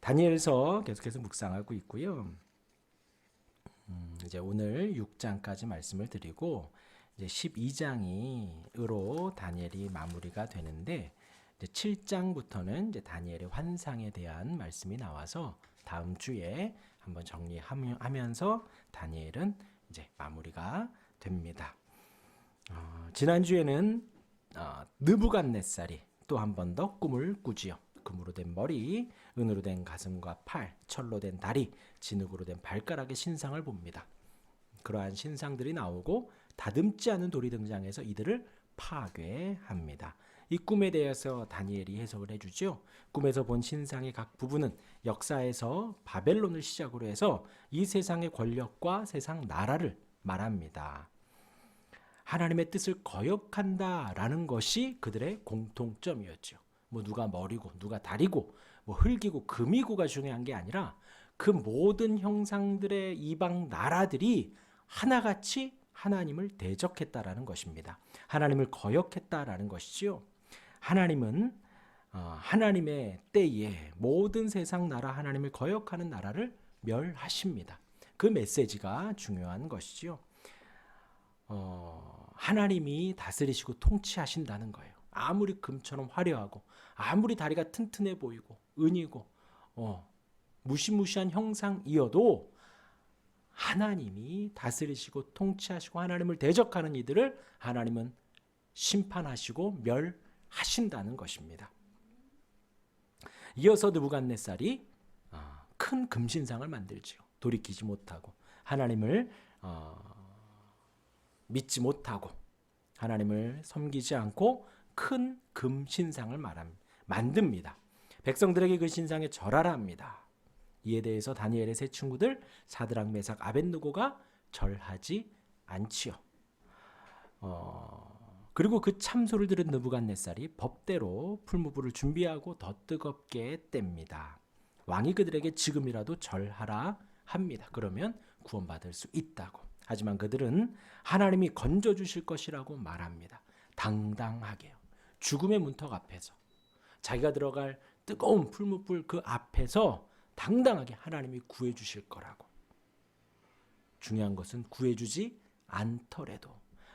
다니엘서 계속해서 묵상하고 있고요. 이제 오늘 6장까지 말씀을 드리고 이제 12장으로 다니엘이 마무리가 되는데 이제 7장부터는 이제 다니엘의 환상에 대한 말씀이 나와서 다음 주에 한번 정리하면서 다니엘은 이제 마무리가 됩니다. 지난주에는 느부갓네살이 또 한 번 더 꿈을 꾸지요. 금으로 된 머리, 은으로 된 가슴과 팔, 철로 된 다리, 진흙으로 된 발가락의 신상을 봅니다. 그러한 신상들이 나오고 다듬지 않은 돌이 등장해서 이들을 파괴합니다. 이 꿈에 대해서 다니엘이 해석을 해주죠. 꿈에서 본 신상의 각 부분은 역사에서 바벨론을 시작으로 해서 이 세상의 권력과 세상 나라를 말합니다. 하나님의 뜻을 거역한다라는 것이 그들의 공통점이었죠. 뭐 누가 머리고 누가 다리고 뭐 흙이고 금이고가 중요한 게 아니라 그 모든 형상들의 이방 나라들이 하나같이 하나님을 대적했다라는 것입니다. 하나님을 거역했다라는 것이지요. 하나님은 하나님의 때에 모든 세상 나라 하나님을 거역하는 나라를 멸하십니다. 그 메시지가 중요한 것이지요. 하나님이 다스리시고 통치하신다는 거예요. 아무리 금처럼 화려하고 아무리 다리가 튼튼해 보이고 은이고 무시무시한 형상이어도 하나님이 다스리시고 통치하시고 하나님을 대적하는 이들을 하나님은 심판하시고 멸하신다는 것입니다. 이어서 느부갓네살이 큰 금신상을 만들지요. 돌이키지 못하고 하나님을 믿지 못하고 하나님을 섬기지 않고 큰 금신상을 만듭니다. 백성들에게 그 신상에 절하라 합니다. 이에 대해서 다니엘의 세 친구들 사드락, 메삭, 아벳느고가 절하지 않지요. 그리고 그 참소를 들은 느부갓네살이 법대로 풀무불을 준비하고 더 뜨겁게 뗍니다. 왕이 그들에게 지금이라도 절하라 합니다. 그러면 구원받을 수 있다고. 하지만 그들은 하나님이 건져주실 것이라고 말합니다. 당당하게요. 죽음의 문턱 앞에서 자기가 들어갈 뜨거운 풀무불 그 앞에서 당당하게 하나님이 구해주실 거라고. 중요한 것은 구해주지 않더라도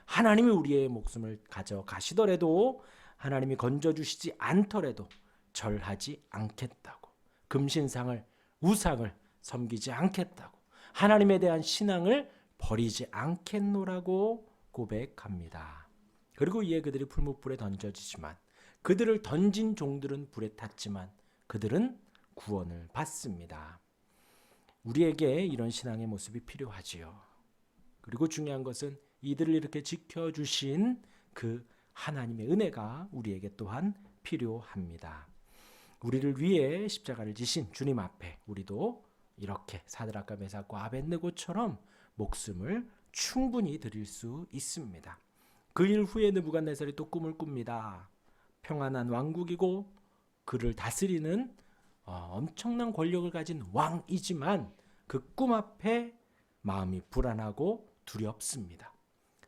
하나님이 우리의 목숨을 가져가시더라도 하나님이 건져주시지 않더라도 절하지 않겠다고. 금신상을 우상을 섬기지 않겠다고. 하나님에 대한 신앙을 버리지 않겠노라고 고백합니다. 그리고 이에 그들이 풀무불에 던져지지만 그들을 던진 종들은 불에 탔지만 그들은 구원을 받습니다. 우리에게 이런 신앙의 모습이 필요하지요. 그리고 중요한 것은 이들을 이렇게 지켜주신 그 하나님의 은혜가 우리에게 또한 필요합니다. 우리를 위해 십자가를 지신 주님 앞에 우리도 이렇게 사드락과 메삭과 아벳느고처럼 목숨을 충분히 드릴 수 있습니다. 그 일 후에 느부갓네살이 또 꿈을 꿉니다. 평안한 왕국이고 그를 다스리는 엄청난 권력을 가진 왕이지만 그 꿈 앞에 마음이 불안하고 두렵습니다.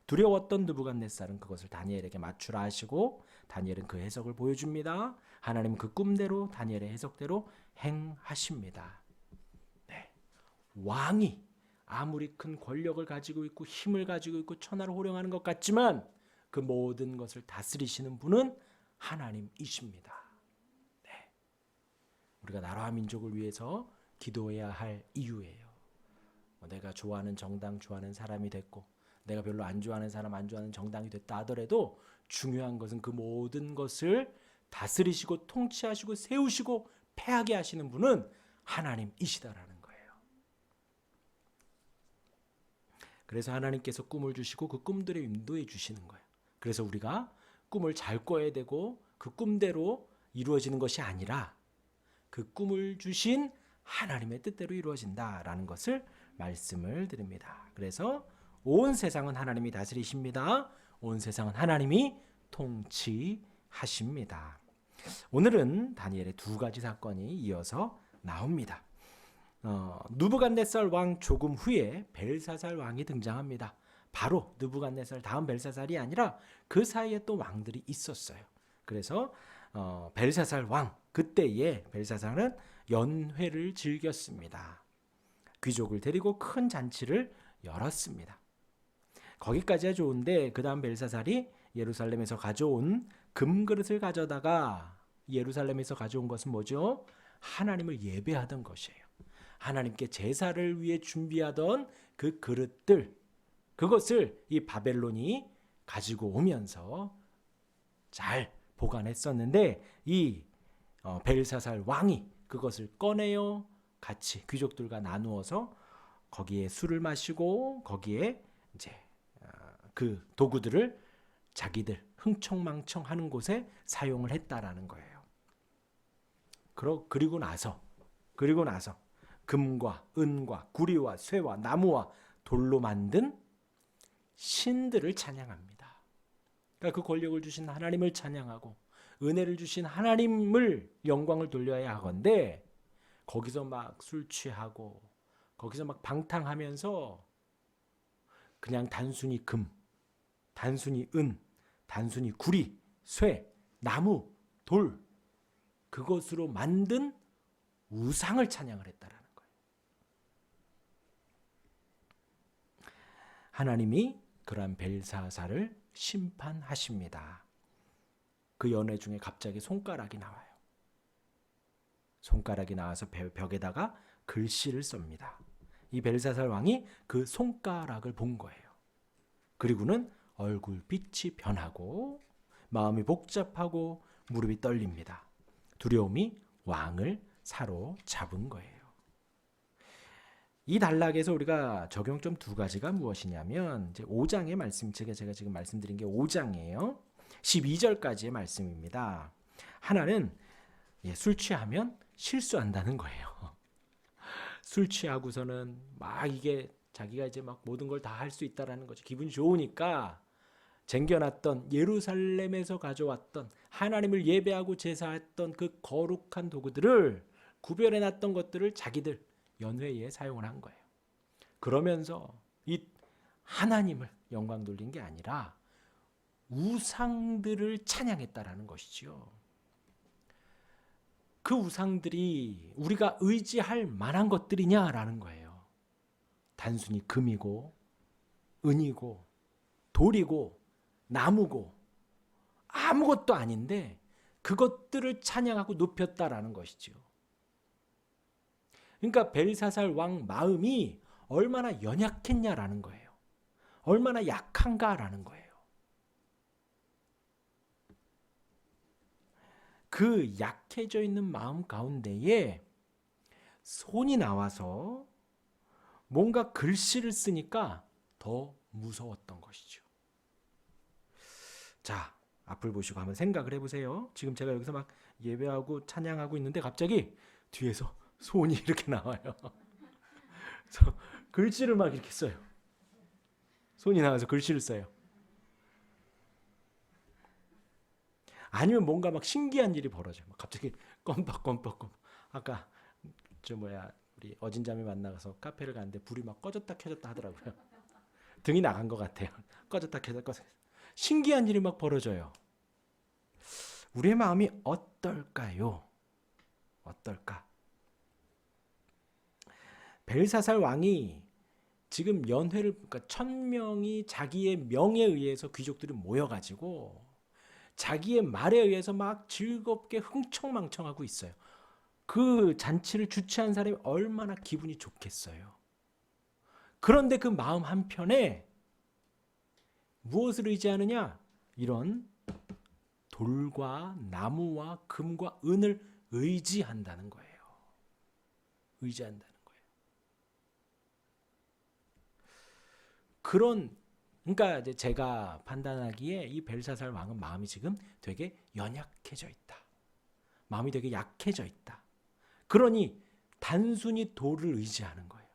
두려웠던 느부갓네살은 그것을 다니엘에게 맞추라 하시고 다니엘은 그 해석을 보여줍니다. 하나님은 그 꿈대로 다니엘의 해석대로 행하십니다. 네. 왕이 아무리 큰 권력을 가지고 있고 힘을 가지고 있고 천하를 호령하는 것 같지만 그 모든 것을 다스리시는 분은 하나님이십니다. 네. 우리가 나라와 민족을 위해서 기도해야 할 이유예요. 내가 좋아하는 정당 좋아하는 사람이 됐고 내가 별로 안 좋아하는 사람 안 좋아하는 정당이 됐다 하더라도 중요한 것은 그 모든 것을 다스리시고 통치하시고 세우시고 패하게 하시는 분은 하나님이시다라는 거예요. 그래서 하나님께서 꿈을 주시고 그 꿈들에 인도해 주시는 거예요. 그래서 우리가 꿈을 잘 꿔야 되고 그 꿈대로 이루어지는 것이 아니라 그 꿈을 주신 하나님의 뜻대로 이루어진다라는 것을 말씀을 드립니다. 그래서 온 세상은 하나님이 다스리십니다. 온 세상은 하나님이 통치하십니다. 오늘은 다니엘의 두 가지 사건이 이어서 나옵니다. 느부갓네살 왕 조금 후에 벨사살 왕이 등장합니다. 바로 느부갓네살 다음 벨사살이 아니라 그 사이에 또 왕들이 있었어요. 그래서 벨사살 왕, 그때에 벨사살은 연회를 즐겼습니다. 귀족을 데리고 큰 잔치를 열었습니다. 거기까지야 좋은데 그 다음 벨사살이 예루살렘에서 가져온 금그릇을 가져다가, 예루살렘에서 가져온 것은 뭐죠? 하나님을 예배하던 것이에요. 하나님께 제사를 위해 준비하던 그 그릇들, 그것을 이 바벨론이 가지고 오면서 잘 보관했었는데 이 벨사살 왕이 그것을 꺼내요 같이 귀족들과 나누어서 거기에 술을 마시고 거기에 이제 그 도구들을 자기들 흥청망청하는 곳에 사용을 했다라는 거예요. 그리고 나서 금과 은과 구리와 쇠와 나무와 돌로 만든 신들을 찬양합니다. 그러니까 그 권력을 주신 하나님을 찬양하고 은혜를 주신 하나님을 영광을 돌려야 하건대 거기서 막 술 취하고 거기서 막 방탕하면서 그냥 단순히 금, 단순히 은, 단순히 구리, 쇠, 나무, 돌, 그것으로 만든 우상을 찬양을 했다라는 거예요. 하나님이 그러한 벨사살을 심판하십니다. 그 연회 중에 갑자기 손가락이 나와요. 손가락이 나와서 벽에다가 글씨를 씁니다. 이 벨사살 왕이 그 손가락을 본 거예요. 그리고는 얼굴빛이 변하고 마음이 복잡하고 무릎이 떨립니다. 두려움이 왕을 사로잡은 거예요. 이 단락에서 우리가 적용점 두 가지가 무엇이냐면 이제 5장의 말씀, 제가 지금 말씀드린 게 5장이에요. 12절까지의 말씀입니다. 하나는 술 취하면 실수한다는 거예요. 술 취하고서는 막 이게 자기가 이제 막 모든 걸 다 할 수 있다라는 거죠. 기분이 좋으니까 쟁겨놨던 예루살렘에서 가져왔던 하나님을 예배하고 제사했던 그 거룩한 도구들을 구별해놨던 것들을 자기들 연회에 사용을 한 거예요. 그러면서 이 하나님을 영광 돌린 게 아니라 우상들을 찬양했다라는 것이지요. 그 우상들이 우리가 의지할 만한 것들이냐라는 거예요. 단순히 금이고 은이고 돌이고 나무고 아무것도 아닌데 그것들을 찬양하고 높였다라는 것이죠. 그러니까 벨사살 왕 마음이 얼마나 연약했냐라는 거예요. 얼마나 약한가라는 거예요. 그 약해져 있는 마음 가운데에 손이 나와서 뭔가 글씨를 쓰니까 더 무서웠던 것이죠. 자, 앞을 보시고 한번 생각을 해보세요. 지금 제가 여기서 막 예배하고 찬양하고 있는데 갑자기 뒤에서 손이 이렇게 나와요. 그래서 글씨를 막 이렇게 써요. 손이 나와서 글씨를 써요. 아니면 뭔가 막 신기한 일이 벌어져요. 막 갑자기 껌뻑. 아까 우리 어진자매 만나서 카페를 갔는데 불이 막 꺼졌다 켜졌다 하더라고요. 등이 나간 것 같아요. 꺼졌다 켜졌다. 신기한 일이 막 벌어져요. 우리의 마음이 어떨까요? 어떨까? 벨사살 왕이 지금 연회를, 그러니까 1000명이 자기의 명에 의해서 귀족들이 모여가지고 자기의 말에 의해서 막 즐겁게 흥청망청하고 있어요. 그 잔치를 주최한 사람이 얼마나 기분이 좋겠어요. 그런데 그 마음 한편에 무엇을 의지하느냐? 이런 돌과 나무와 금과 은을 의지한다는 거예요. 의지한다는 거예요. 그러니까 이제 제가 판단하기에 이 벨사살 왕은 마음이 지금 되게 연약해져 있다. 마음이 되게 약해져 있다. 그러니 단순히 돌을 의지하는 거예요.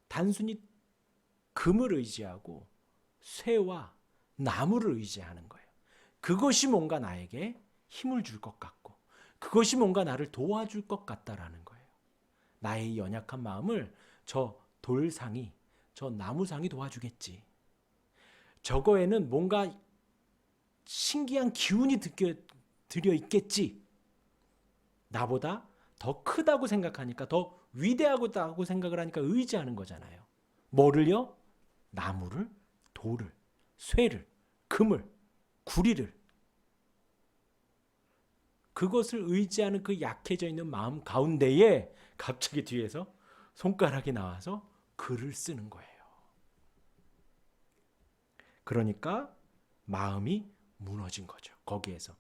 단순히 금을 의지하고 쇠와 나무를 의지하는 거예요. 그것이 뭔가 나에게 힘을 줄 것 같고 그것이 뭔가 나를 도와줄 것 같다라는 거예요. 나의 연약한 마음을 저 돌상이, 저 나무상이 도와주겠지. 저거에는 뭔가 신기한 기운이 들여 있겠지. 나보다 더 크다고 생각하니까, 더 위대하다고 생각을 하니까 의지하는 거잖아요. 뭐를요? 나무를, 돌을, 쇠를, 금을, 구리를. 그것을 의지하는 그 약해져 있는 마음 가운데에 갑자기 뒤에서 손가락이 나와서 글을 쓰는 거예요. 그러니까 마음이 무너진 거죠. 거기에서.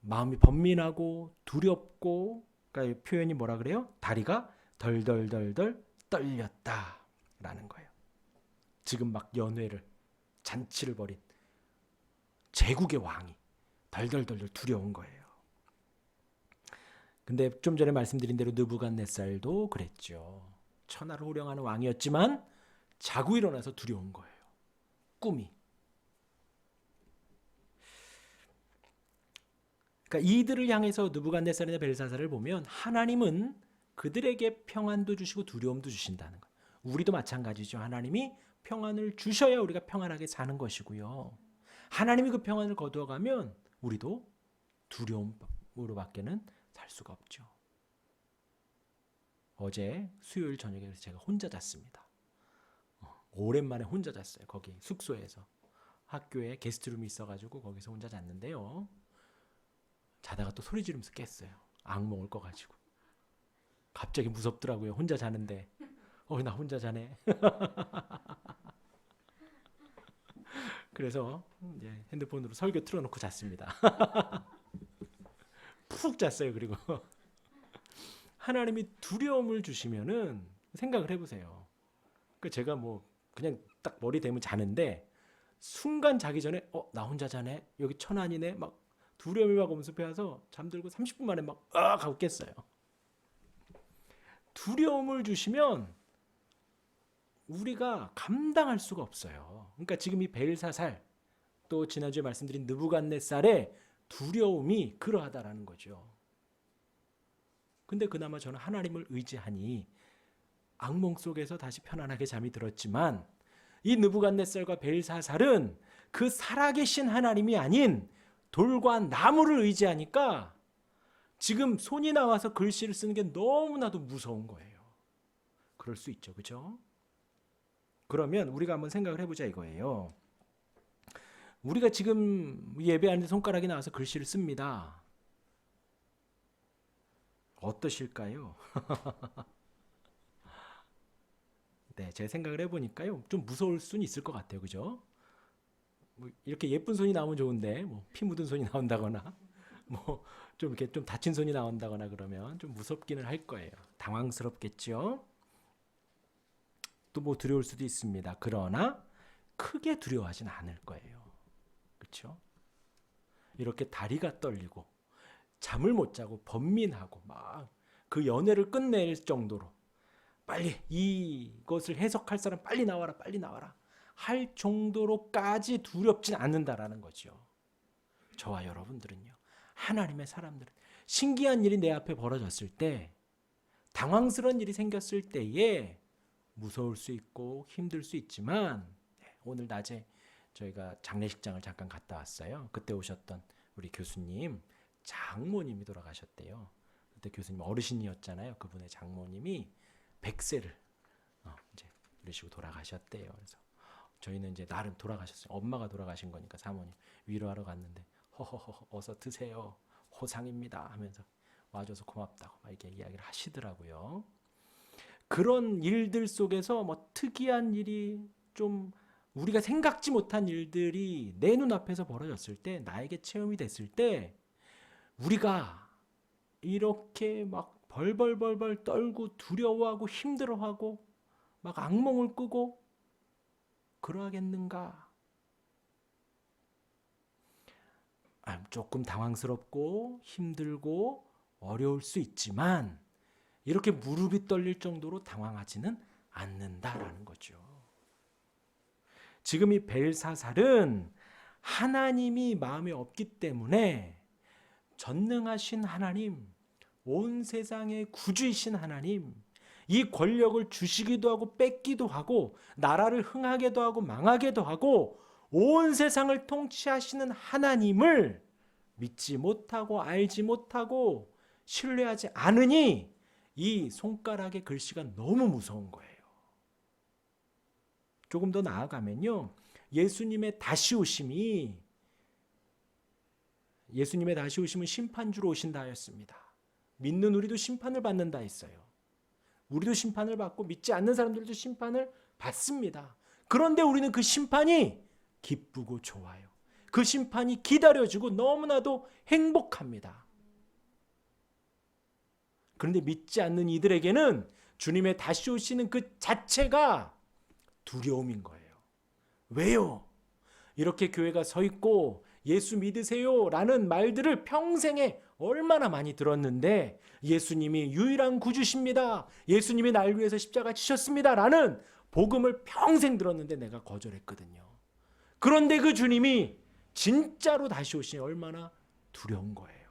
마음이 번민하고 두렵고, 그러니까 표현이 뭐라 그래요? 다리가 덜덜덜덜 떨렸다라는 거예요. 지금 막 연회를, 잔치를 벌인 제국의 왕이 덜덜덜덜 두려운 거예요. 근데 좀 전에 말씀드린 대로 느부갓네살도 그랬죠. 천하를 호령하는 왕이었지만 자고 일어나서 두려운 거예요. 꿈이. 그러니까 이들을 향해서 느부갓네살이나 벨사살을 보면 하나님은 그들에게 평안도 주시고 두려움도 주신다는 거예요. 우리도 마찬가지죠. 하나님이 평안을 주셔야 우리가 평안하게 사는 것이고요. 하나님이 그 평안을 거두어가면 우리도 두려움으로밖에는 살 수가 없죠. 어제 수요일 저녁에 제가 혼자 잤습니다. 오랜만에 혼자 잤어요. 거기 숙소에서. 학교에 게스트룸이 있어가지고 거기서 혼자 잤는데요. 자다가 또 소리 지르면서 깼어요. 악몽을 꿔가지고. 갑자기 무섭더라고요. 혼자 자는데. 나 혼자 자네. 그래서 이제 핸드폰으로 설교 틀어놓고 잤습니다. 푹 잤어요. 그리고 하나님이 두려움을 주시면은 생각을 해보세요. 그 제가 뭐 그냥 딱 머리 대면 자는데 순간 자기 전에 나 혼자 자네. 여기 천안이네. 막 두려움이 막 엄습해와서 잠들고 30분 만에 막 하고 깼어요. 두려움을 주시면 우리가 감당할 수가 없어요. 그러니까 지금 이 벨사살, 또 지난주에 말씀드린 느부갓네살의 두려움이 그러하다라는 거죠. 근데 그나마 저는 하나님을 의지하니 악몽 속에서 다시 편안하게 잠이 들었지만, 이 느부갓네살과 벨사살은 그 살아계신 하나님이 아닌 돌과 나무를 의지하니까 지금 손이 나와서 글씨를 쓰는 게 너무나도 무서운 거예요. 그럴 수 있죠. 그죠? 그러면 우리가 한번 생각을 해보자 이거예요. 우리가 지금 예배하는데 손가락이 나와서 글씨를 씁니다. 어떠실까요? 네, 제 생각을 해보니까요, 좀 무서울 수는 있을 것 같아요. 그죠? 뭐 이렇게 예쁜 손이 나오면 좋은데, 뭐 피 묻은 손이 나온다거나, 뭐 좀 이렇게 좀 다친 손이 나온다거나 그러면 좀 무섭기는 할 거예요. 당황스럽겠죠? 또 뭐 두려울 수도 있습니다. 그러나 크게 두려워하진 않을 거예요. 그렇죠? 이렇게 다리가 떨리고 잠을 못 자고 번민하고 막 그 연애를 끝낼 정도로 빨리 이것을 해석할 사람 빨리 나와라, 빨리 나와라 할 정도로까지 두렵진 않는다라는 거죠. 저와 여러분들은요, 하나님의 사람들은 신기한 일이 내 앞에 벌어졌을 때, 당황스러운 일이 생겼을 때에 무서울 수 있고 힘들 수 있지만, 오늘 낮에 저희가 장례식장을 잠깐 갔다 왔어요. 그때 오셨던 우리 교수님 장모님이 돌아가셨대요. 그때 교수님 어르신이었잖아요. 그분의 장모님이 100세를 이제 이러시고 돌아가셨대요. 그래서 저희는 이제 나름 돌아가셨어요. 엄마가 돌아가신 거니까 사모님 위로하러 갔는데, 허허허 어서 드세요, 호상입니다 하면서 와줘서 고맙다고 막 이렇게 이야기를 하시더라고요. 그런 일들 속에서 뭐 특이한 일이, 좀 우리가 생각지 못한 일들이 내 눈앞에서 벌어졌을 때, 나에게 체험이 됐을 때, 우리가 이렇게 막 벌벌벌벌 떨고 두려워하고 힘들어하고 막 악몽을 꾸고 그러하겠는가? 조금 당황스럽고 힘들고 어려울 수 있지만 이렇게 무릎이 떨릴 정도로 당황하지는 않는다라는 거죠. 지금 이 벨사살은 하나님이 마음에 없기 때문에 전능하신 하나님, 온 세상의 구주이신 하나님, 이 권력을 주시기도 하고 뺏기도 하고 나라를 흥하게도 하고 망하게도 하고 온 세상을 통치하시는 하나님을 믿지 못하고 알지 못하고 신뢰하지 않으니 이 손가락의 글씨가 너무 무서운 거예요. 조금 더 나아가면요. 예수님의 다시 오심은 심판주로 오신다 하였습니다. 믿는 우리도 심판을 받는다 했어요. 우리도 심판을 받고 믿지 않는 사람들도 심판을 받습니다. 그런데 우리는 그 심판이 기쁘고 좋아요. 그 심판이 기다려지고 너무나도 행복합니다. 그런데 믿지 않는 이들에게는 주님의 다시 오시는 그 자체가 두려움인 거예요. 왜요? 이렇게 교회가 서 있고 예수 믿으세요 라는 말들을 평생에 얼마나 많이 들었는데 예수님이 유일한 구주십니다. 예수님이 날 위해서 십자가 지셨습니다 라는 복음을 평생 들었는데 내가 거절했거든요. 그런데 그 주님이 진짜로 다시 오시니 얼마나 두려운 거예요.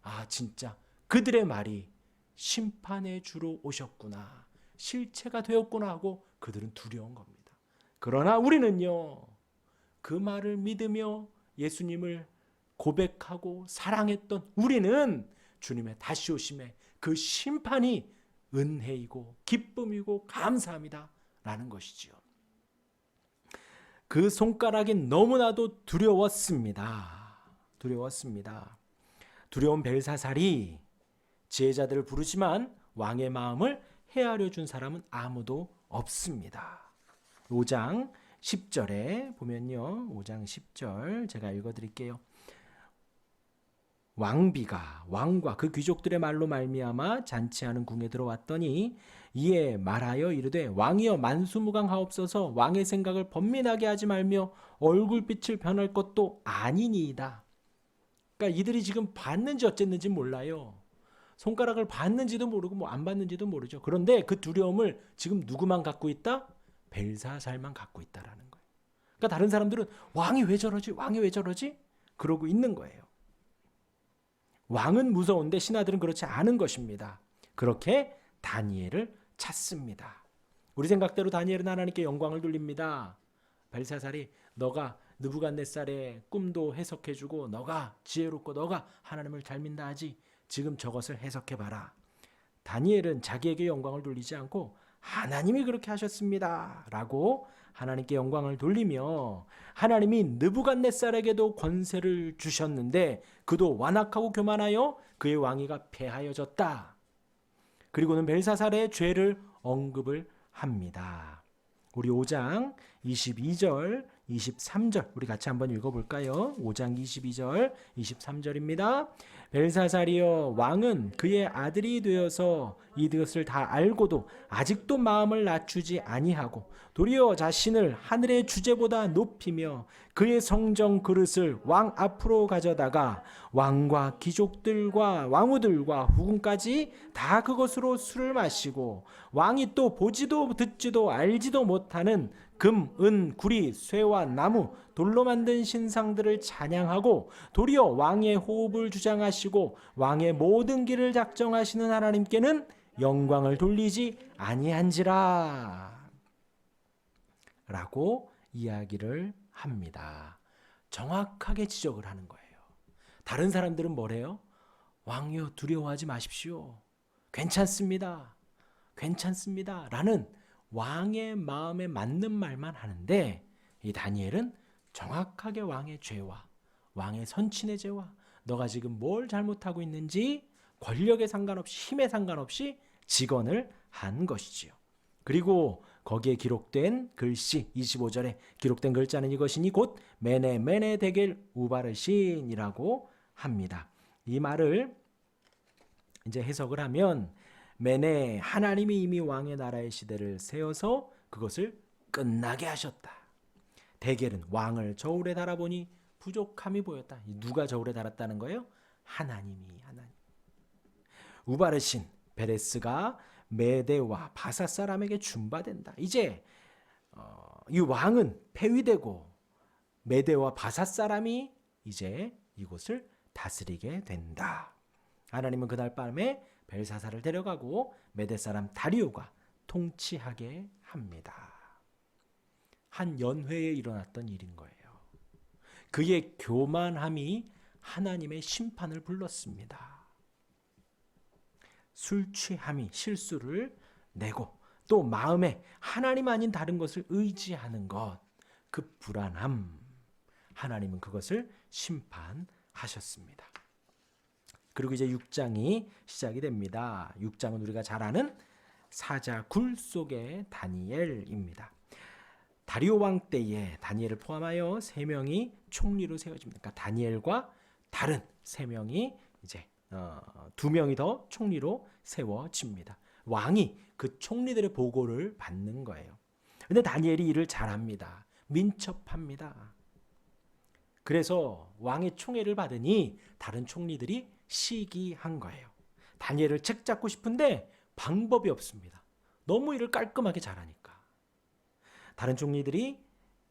아, 진짜 그들의 말이 심판의 주로 오셨구나, 실체가 되었구나 하고 그들은 두려운 겁니다. 그러나 우리는요, 그 말을 믿으며 예수님을 고백하고 사랑했던 우리는 주님의 다시 오심에 그 심판이 은혜이고 기쁨이고 감사합니다 라는 것이지요. 그 손가락이 너무나도 두려웠습니다. 두려운 벨사살이 지혜자들을 부르지만 왕의 마음을 헤아려 준 사람은 아무도 없습니다. 5장 10절에 보면요. 5장 10절 제가 읽어드릴게요. 왕과 그 귀족들의 말로 말미암아 잔치하는 궁에 들어왔더니 이에 말하여 이르되 왕이여 만수무강하옵소서. 왕의 생각을 번민하게 하지 말며 얼굴빛을 변할 것도 아니니이다. 그러니까 이들이 지금 봤는지 어쨌는지 몰라요. 손가락을 봤는지도 모르고 뭐 안 봤는지도 모르죠. 그런데 그 두려움을 지금 누구만 갖고 있다? 벨사살만 갖고 있다라는 거예요. 그러니까 다른 사람들은 왕이 왜 저러지? 그러고 있는 거예요. 왕은 무서운데 신하들은 그렇지 않은 것입니다. 그렇게 다니엘을 찾습니다. 우리 생각대로 다니엘은 하나님께 영광을 돌립니다. 벨사살이 너가 느부갓네살의 꿈도 해석해주고 너가 지혜롭고 너가 하나님을 잘 믿나 하지 지금 저것을 해석해봐라. 다니엘은 자기에게 영광을 돌리지 않고 하나님이 그렇게 하셨습니다 라고 하나님께 영광을 돌리며 하나님이 느부갓네살에게도 권세를 주셨는데 그도 완악하고 교만하여 그의 왕위가 패하여졌다. 그리고는 벨사살의 죄를 언급을 합니다. 우리 5장 22절 23절 우리 같이 한번 읽어볼까요? 5장 22절 23절입니다. 벨사살이여 왕은 그의 아들이 되어서 이것을 다 알고도 아직도 마음을 낮추지 아니하고 도리어 자신을 하늘의 주제보다 높이며 그의 성정 그릇을 왕 앞으로 가져다가 왕과 귀족들과 왕후들과 후궁까지 다 그것으로 술을 마시고 왕이 또 보지도 듣지도 알지도 못하는 금, 은, 구리, 쇠와 나무, 돌로 만든 신상들을 찬양하고 도리어 왕의 호흡을 주장하시고 왕의 모든 길을 작정하시는 하나님께는 영광을 돌리지 아니한지라 라고 이야기를 합니다. 정확하게 지적을 하는 거예요. 다른 사람들은 뭐래요? 왕이여 두려워하지 마십시오. 괜찮습니다 라는 왕의 마음에 맞는 말만 하는데 이 다니엘은 정확하게 왕의 죄와 왕의 선친의 죄와 너가 지금 뭘 잘못하고 있는지 권력에 상관없이 힘에 상관없이 직언을 한 것이지요. 그리고 거기에 기록된 글씨 25절에 기록된 글자는 이것이니 곧 메네 데겔 우바르신이라고 합니다. 이 말을 이제 해석을 하면 메네 하나님이 이미 왕의 나라의 시대를 세워서 그것을 끝나게 하셨다. 데겔은 왕을 저울에 달아보니 부족함이 보였다. 누가 저울에 달았다는 거예요? 하나님. 우바르신 베레스가 메대와 바사 사람에게 준바된다. 이제 이 왕은 폐위되고 메대와 바사 사람이 이제 이곳을 다스리게 된다. 하나님은 그날 밤에 벨사살을 데려가고 메대 사람 다리오가 통치하게 합니다. 한 연회에 일어났던 일인 거예요. 그의 교만함이 하나님의 심판을 불렀습니다. 술 취함이 실수를 내고 또 마음에 하나님 아닌 다른 것을 의지하는 것, 그 불안함, 하나님은 그것을 심판하셨습니다. 그리고 이제 6장이 시작이 됩니다. 6장은 우리가 잘 아는 사자 굴 속의 다니엘입니다. 다리오 왕 때에 다니엘을 포함하여 3명이 총리로 세워집니다. 그러니까 다니엘과 다른 3명이 이제 2명이 더 총리로 세워집니다. 왕이 그 총리들의 보고를 받는 거예요. 근데 다니엘이 일을 잘합니다. 민첩합니다. 그래서 왕의 총애를 받으니 다른 총리들이 시기한 거예요. 다니엘을 책 잡고 싶은데 방법이 없습니다. 너무 일을 깔끔하게 잘하니까. 다른 총리들이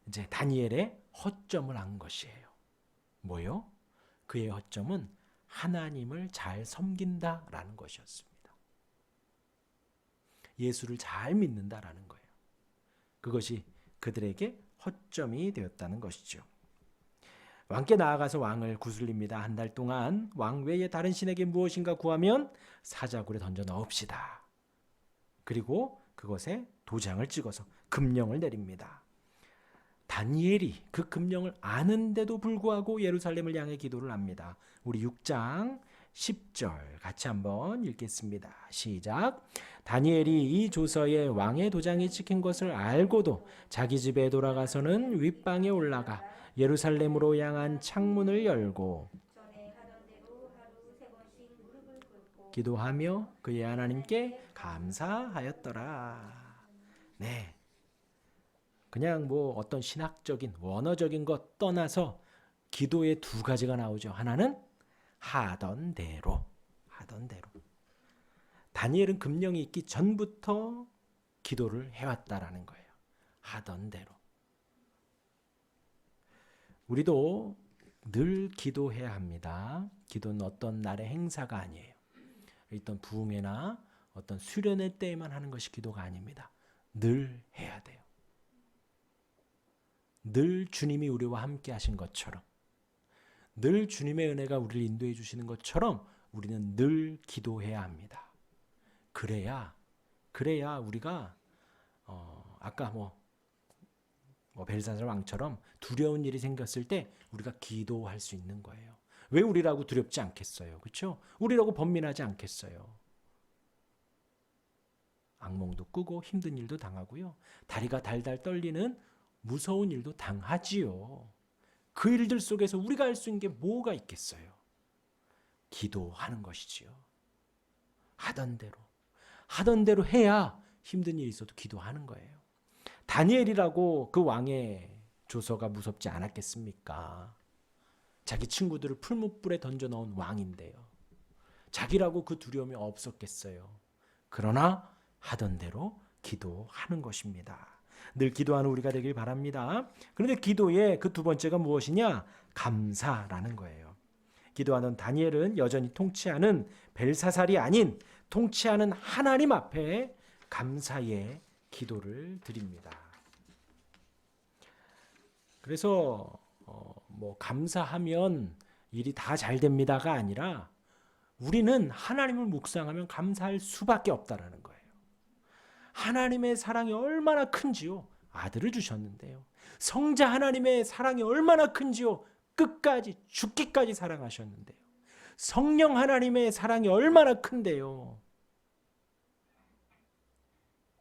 이제 다니엘의 허점을 안 것이에요. 뭐요? 그의 허점은 하나님을 잘 섬긴다라는 것이었습니다. 예수를 잘 믿는다라는 거예요. 그것이 그들에게 허점이 되었다는 것이죠. 왕께 나아가서 왕을 구슬립니다. 한 달 동안 왕 외에 다른 신에게 무엇인가 구하면 사자굴에 던져 넣읍시다. 그리고 그것에 도장을 찍어서 금령을 내립니다. 다니엘이 그 금령을 아는데도 불구하고 예루살렘을 향해 기도를 합니다. 우리 6장 10절 같이 한번 읽겠습니다. 시작. 다니엘이 이 조서에 왕의 도장이 찍힌 것을 알고도 자기 집에 돌아가서는 윗방에 올라가 예루살렘으로 향한 창문을 열고 기도하며 그의 하나님께 감사하였더라. 네, 그냥 뭐 어떤 신학적인 원어적인 것 떠나서 기도의 2가지가 나오죠. 하나는 하던 대로. 다니엘은 금령이 있기 전부터 기도를 해왔다라는 거예요. 하던 대로. 우리도 늘 기도해야 합니다. 기도는 어떤 날의 행사가 아니에요. 어떤 부흥회나 어떤 수련회 때에만 하는 것이 기도가 아닙니다. 늘 해야 돼요. 늘 주님이 우리와 함께 하신 것처럼, 늘 주님의 은혜가 우리를 인도해 주시는 것처럼 우리는 늘 기도해야 합니다. 그래야 우리가 아까 벨사살 왕처럼 두려운 일이 생겼을 때 우리가 기도할 수 있는 거예요. 왜 우리라고 두렵지 않겠어요? 그렇죠? 우리라고 번민하지 않겠어요? 악몽도 꾸고 힘든 일도 당하고요. 다리가 달달 떨리는 무서운 일도 당하지요. 그 일들 속에서 우리가 할 수 있는 게 뭐가 있겠어요? 기도하는 것이지요. 하던 대로 해야 힘든 일이 있어도 기도하는 거예요. 다니엘이라고 그 왕의 조서가 무섭지 않았겠습니까? 자기 친구들을 풀무불에 던져 넣은 왕인데요. 자기라고 그 두려움이 없었겠어요. 그러나 하던 대로 기도하는 것입니다. 늘 기도하는 우리가 되길 바랍니다. 그런데 기도의 그 2번째가 무엇이냐? 감사라는 거예요. 기도하는 다니엘은 여전히 통치하는 벨사살이 아닌 통치하는 하나님 앞에 감사의 기도를 드립니다. 그래서 감사하면 일이 다 잘 됩니다가 아니라 우리는 하나님을 묵상하면 감사할 수밖에 없다라는 거예요. 하나님의 사랑이 얼마나 큰지요. 아들을 주셨는데요. 성자 하나님의 사랑이 얼마나 큰지요. 끝까지 죽기까지 사랑하셨는데요. 성령 하나님의 사랑이 얼마나 큰데요.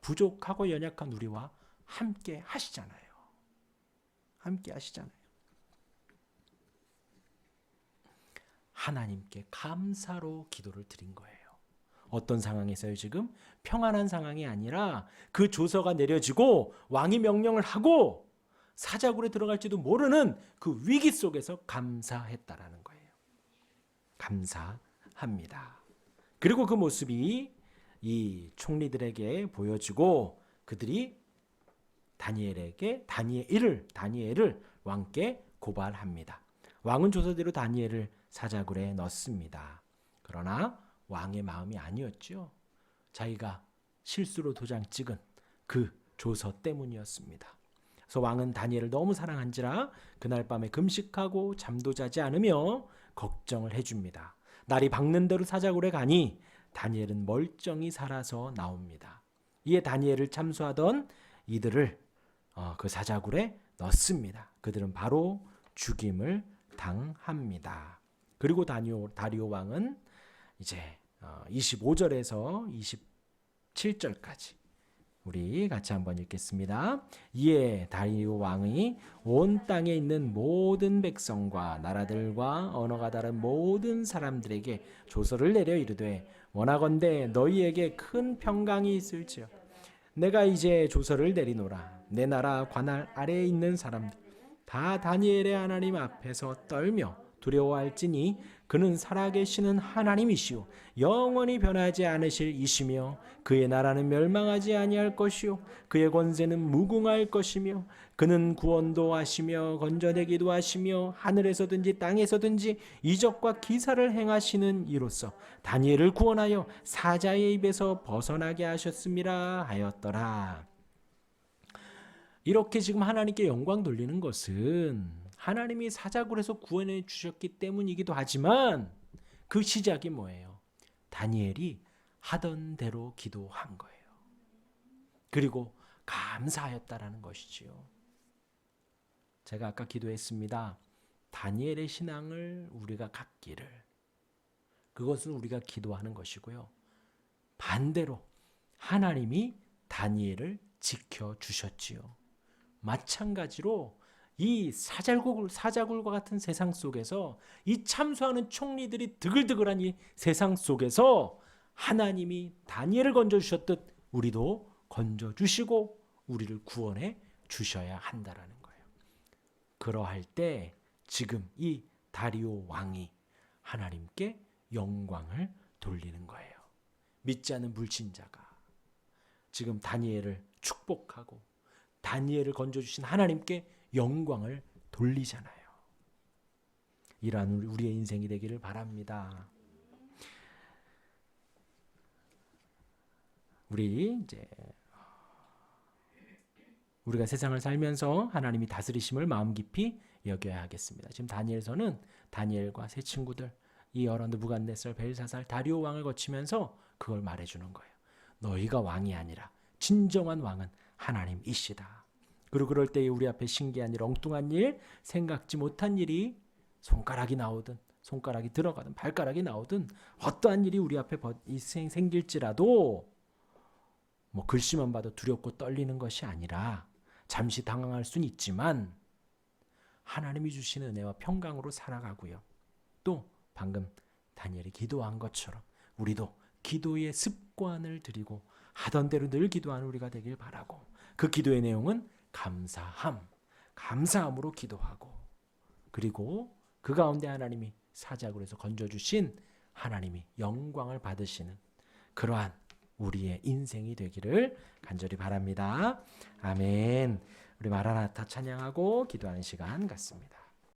부족하고 연약한 우리와 함께 하시잖아요. 하나님께 감사로 기도를 드린 거예요. 어떤 상황에서요? 지금 평안한 상황이 아니라 그 조서가 내려지고 왕이 명령을 하고 사자굴에 들어갈지도 모르는 그 위기 속에서 감사했다라는 거예요. 감사합니다. 그리고 그 모습이 이 총리들에게 보여지고 그들이 다니엘을 왕께 고발합니다. 왕은 조서대로 다니엘을 사자굴에 넣습니다. 그러나 왕의 마음이 아니었죠. 자기가 실수로 도장 찍은 그 조서 때문이었습니다. 그래서 왕은 다니엘을 너무 사랑한지라 그날 밤에 금식하고 잠도 자지 않으며 걱정을 해줍니다. 날이 밝는 대로 사자굴에 가니 다니엘은 멀쩡히 살아서 나옵니다. 이에 다니엘을 참수하던 이들을 그 사자굴에 넣습니다. 그들은 바로 죽임을 당합니다. 그리고 다리오 왕은 이제 25절에서 27절까지 우리 같이 한번 읽겠습니다. 이에 다리오 왕이 온 땅에 있는 모든 백성과 나라들과 언어가 다른 모든 사람들에게 조서를 내려 이르되 원하건대 너희에게 큰 평강이 있을지어 내가 이제 조서를 내리노라. 내 나라 관할 아래에 있는 사람들 다 다니엘의 하나님 앞에서 떨며 두려워할지니 그는 살아계시는 하나님이시오 영원히 변하지 않으실 이시며 그의 나라는 멸망하지 아니할 것이요 그의 권세는 무궁할 것이며 그는 구원도 하시며 건져내기도 하시며 하늘에서든지 땅에서든지 이적과 기사를 행하시는 이로써 다니엘을 구원하여 사자의 입에서 벗어나게 하셨음이라 하였더라. 이렇게 지금 하나님께 영광 돌리는 것은 하나님이 사자굴에서 구원해 주셨기 때문이기도 하지만 그 시작이 뭐예요? 다니엘이 하던 대로 기도한 거예요. 그리고 감사하였다라는 것이지요. 제가 아까 기도했습니다. 다니엘의 신앙을 우리가 갖기를. 그것은 우리가 기도하는 것이고요. 반대로 하나님이 다니엘을 지켜주셨지요. 마찬가지로 이 사자굴과 같은 세상 속에서 이 참수하는 총리들이 드글드글한 이 세상 속에서 하나님이 다니엘을 건져주셨듯 우리도 건져주시고 우리를 구원해 주셔야 한다라는 거예요. 그러할 때 지금 이 다리오 왕이 하나님께 영광을 돌리는 거예요. 믿지 않는 불신자가 지금 다니엘을 축복하고 다니엘을 건져주신 하나님께 영광을 돌리잖아요. 이러한 우리의 인생이 되기를 바랍니다. 우리가 세상을 살면서 하나님이 다스리심을 마음 깊이 여겨야 하겠습니다. 지금 다니엘서는 다니엘과 세 친구들 이 여러 느부갓네살, 벨사살, 다리오 왕을 거치면서 그걸 말해주는 거예요. 너희가 왕이 아니라 진정한 왕은 하나님이시다. 그리고 그럴 때에 우리 앞에 신기한 일, 엉뚱한 일, 생각지 못한 일이 손가락이 나오든 손가락이 들어가든 발가락이 나오든 어떠한 일이 우리 앞에 생길지라도 글씨만 봐도 두렵고 떨리는 것이 아니라 잠시 당황할 수는 있지만 하나님이 주시는 은혜와 평강으로 살아가고요. 또 방금 다니엘이 기도한 것처럼 우리도 기도의 습관을 들이고 하던 대로 늘 기도하는 우리가 되길 바라고 그 기도의 내용은 감사함으로 기도하고 그리고 그 가운데 하나님이 사자굴에서 건져주신 하나님이 영광을 받으시는 그러한 우리의 인생이 되기를 간절히 바랍니다. 아멘. 우리 마라나타 찬양하고 기도하는 시간 갖습니다.